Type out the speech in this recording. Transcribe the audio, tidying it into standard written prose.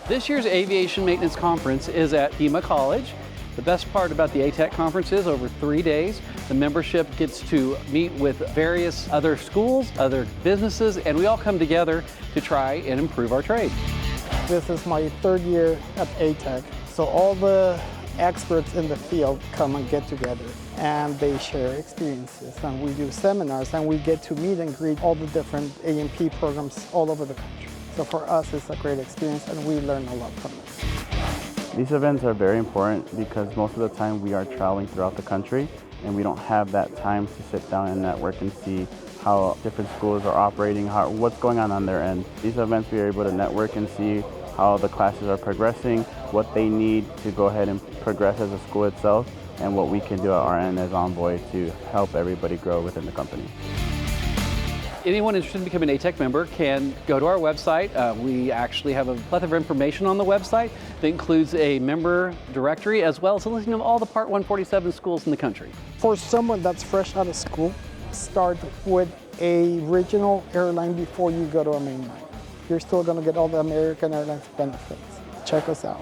This year's Aviation Maintenance Conference is at Pima College. The best part about the ATEC conference is over 3 days, the membership gets to meet with various other schools, other businesses, and we all come together to try and improve our trade. This is my 3rd year at ATEC, so all the experts in the field come and get together and they share experiences, and we do seminars and we get to meet and greet all the different A&P programs all over the country. So for us it's a great experience and we learn a lot from it. These events are very important because most of the time we are traveling throughout the country and we don't have that time to sit down and network and see how different schools are operating, what's going on their end. These events we are able to network and see how the classes are progressing, what they need to go ahead and progress as a school itself, and what we can do at our end as Envoy to help everybody grow within the company. Anyone interested in becoming an ATEC member can go to our website. We actually have a plethora of information on the website that includes a member directory as well as a listing of all the Part 147 schools in the country. For someone that's fresh out of school, start with a regional airline before you go to a mainline. You're still going to get all the American Airlines benefits. Check us out.